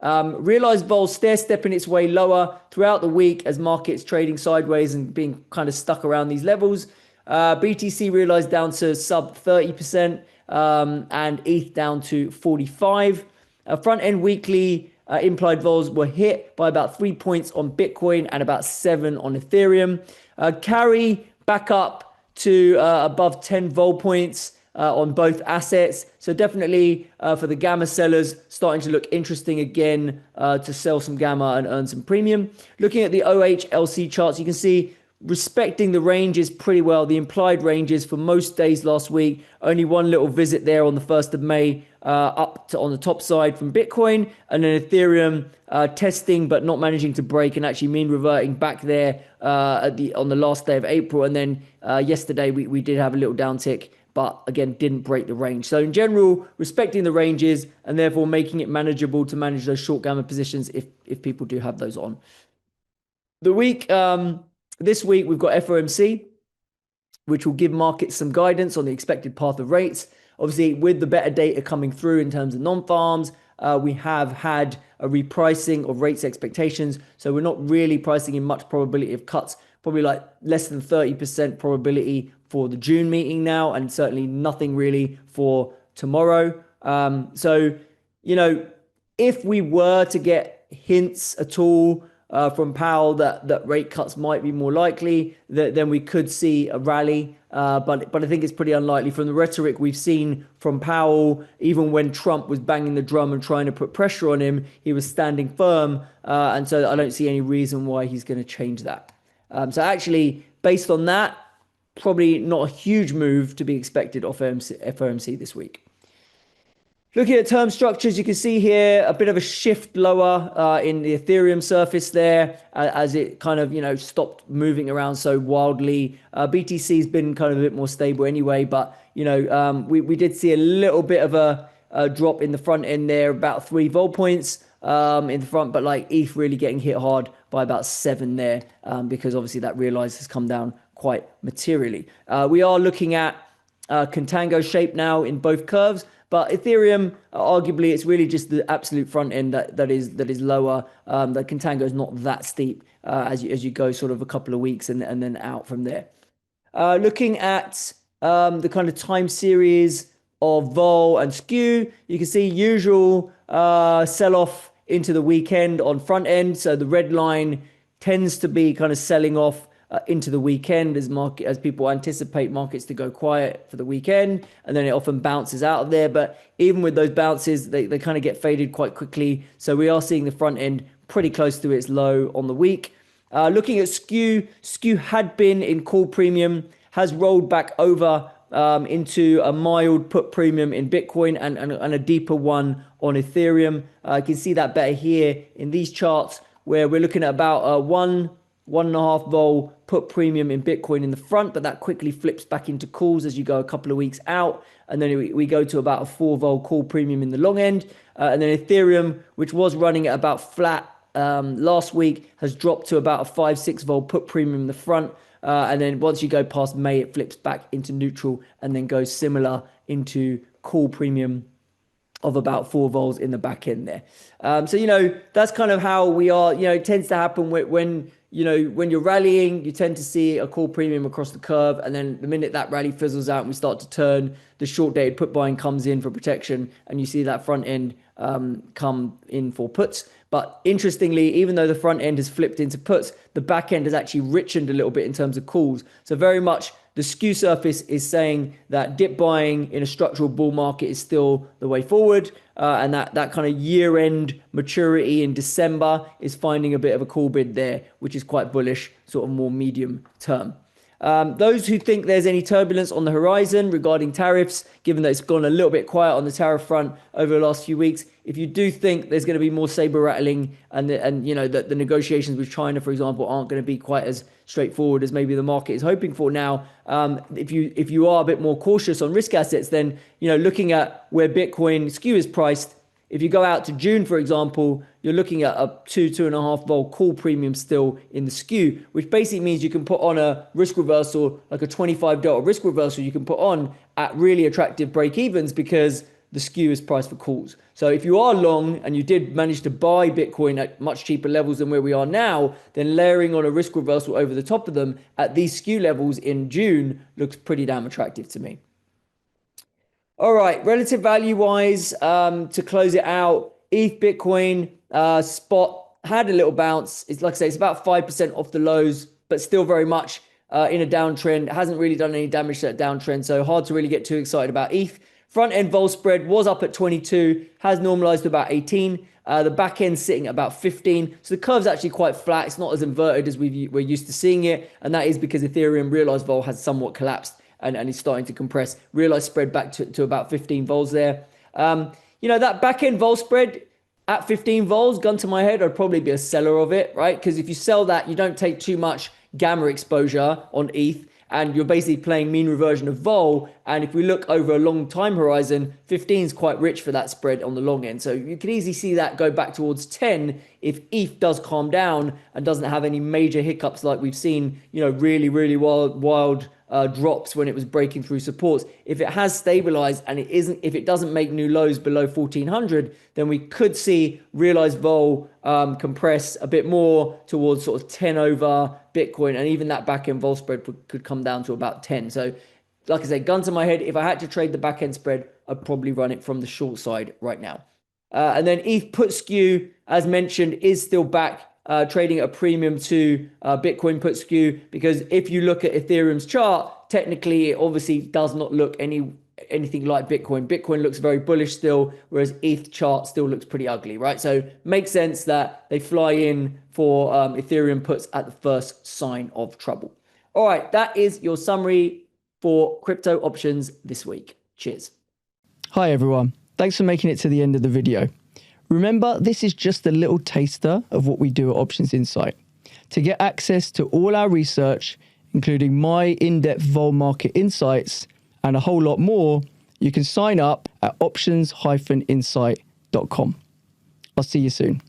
Realized vol stair-stepping its way lower throughout the week as markets trading sideways and being kind of stuck around these levels. BTC realized down to sub 30%, and ETH down to 45. Front-end weekly implied vols were hit by about 3 points on Bitcoin and about 7 on Ethereum. Carry back up to above 10 vol points on both assets. So definitely for the gamma sellers, starting to look interesting again to sell some gamma and earn some premium. Looking at the OHLC charts, you can see respecting the ranges pretty well. The implied ranges for most days last week, only one little visit there on the 1st of May up to on the top side from Bitcoin, and then Ethereum testing but not managing to break and actually mean reverting back there on the last day of April. And then yesterday we did have a little downtick, but again didn't break the range. So in general, respecting the ranges and therefore making it manageable to manage those short gamma positions if people do have those on. The week this week we've got FOMC, which will give markets some guidance on the expected path of rates. Obviously, with the better data coming through in terms of non-farms, we have had a repricing of rates expectations. So we're not really pricing in much probability of cuts, probably like less than 30% probability for the June meeting now, and certainly nothing really for tomorrow. So, you know, if we were to get hints at all from Powell that rate cuts might be more likely, then we could see a rally. But I think it's pretty unlikely from the rhetoric we've seen from Powell. Even when Trump was banging the drum and trying to put pressure on him, he was standing firm. And so I don't see any reason why he's going to change that. So actually, based on that, probably not a huge move to be expected off FOMC this week. Looking at term structures, you can see here a bit of a shift lower in the Ethereum surface there as it kind of, stopped moving around so wildly. BTC has been kind of a bit more stable anyway, but, we did see a little bit of a drop in the front end there, about 3 vol points in the front, but like ETH really getting hit hard by about 7 there because obviously that realized has come down quite materially. We are looking at contango shape now in both curves. But Ethereum, arguably, it's really just the absolute front end that is lower. The contango is not that steep as you go sort of a couple of weeks and then out from there. Looking at the kind of time series of vol and skew, you can see usual sell-off into the weekend on front end. So the red line tends to be kind of selling off into the weekend as people anticipate markets to go quiet for the weekend, and then it often bounces out of there. But even with those bounces, they kind of get faded quite quickly. So we are seeing the front end pretty close to its low on the week. Looking at skew had been in call premium, has rolled back over into a mild put premium in Bitcoin and a deeper one on Ethereum. You can see that better here in these charts where we're looking at about 1.5 vol put premium in Bitcoin in the front, but that quickly flips back into calls as you go a couple of weeks out. And then we go to about a 4 vol call premium in the long end. And then Ethereum, which was running at about flat last week, has dropped to about a 5-6 vol put premium in the front. And then once you go past May, it flips back into neutral and then goes similar into call premium of about 4 vols in the back end there. So, that's kind of how we are. It tends to happen when you're rallying, you tend to see a call premium across the curve. And then the minute that rally fizzles out and we start to turn, the short dated put buying comes in for protection. And you see that front end come in for puts. But interestingly, even though the front end has flipped into puts, the back end has actually richened a little bit in terms of calls. So very much the skew surface is saying that dip buying in a structural bull market is still the way forward. And that kind of year-end maturity in December is finding a bit of a call bid there, which is quite bullish, sort of more medium term. Those who think there's any turbulence on the horizon regarding tariffs, given that it's gone a little bit quiet on the tariff front over the last few weeks, if you do think there's going to be more saber rattling and that the negotiations with China, for example, aren't going to be quite as straightforward as maybe the market is hoping for now, if you are a bit more cautious on risk assets, then looking at where Bitcoin skew is priced, if you go out to June, for example, you're looking at a 2.5 vol call premium still in the skew, which basically means you can put on a risk reversal, like a 25 delta risk reversal you can put on at really attractive break evens, because the skew is priced for calls. So if you are long and you did manage to buy Bitcoin at much cheaper levels than where we are now, then layering on a risk reversal over the top of them at these skew levels in June looks pretty damn attractive to me. All right, relative value wise, to close it out, ETH Bitcoin spot had a little bounce. It's like I say, it's about 5% off the lows, but still very much in a downtrend. It hasn't really done any damage to that downtrend, so hard to really get too excited about ETH. Front end vol spread was up at 22, has normalized to about 18. The back end sitting at about 15. So the curve's actually quite flat. It's not as inverted as we're used to seeing it, and that is because Ethereum realized vol has somewhat collapsed and is starting to compress. Realized spread back to about 15 vols there. That back end vol spread at 15 vols, gun to my head, I'd probably be a seller of it, right? Because if you sell that, you don't take too much gamma exposure on ETH, and you're basically playing mean reversion of vol. And if we look over a long time horizon, 15 is quite rich for that spread on the long end. So you can easily see that go back towards 10 if ETH does calm down and doesn't have any major hiccups like we've seen, really, really wild drops when it was breaking through supports. If it has stabilized and if it doesn't make new lows below 1400, then we could see realized vol compress a bit more towards sort of 10 over Bitcoin, and even that back end vol spread could come down to about 10. So like I said, gun to my head, if I had to trade the back end spread, I'd probably run it from the short side right now. And then ETH put skew, as mentioned, is still back trading at a premium to Bitcoin put skew, because if you look at Ethereum's chart, technically it obviously does not look anything like Bitcoin. Bitcoin looks very bullish still, whereas ETH chart still looks pretty ugly, right? So makes sense that they fly in for Ethereum puts at the first sign of trouble. All right, that is your summary for crypto options this week. Cheers. Hi everyone, thanks for making it to the end of the video. Remember, this is just a little taster of what we do at Options Insight. To get access to all our research, including my in-depth vol market insights and a whole lot more, you can sign up at options-insight.com. I'll see you soon.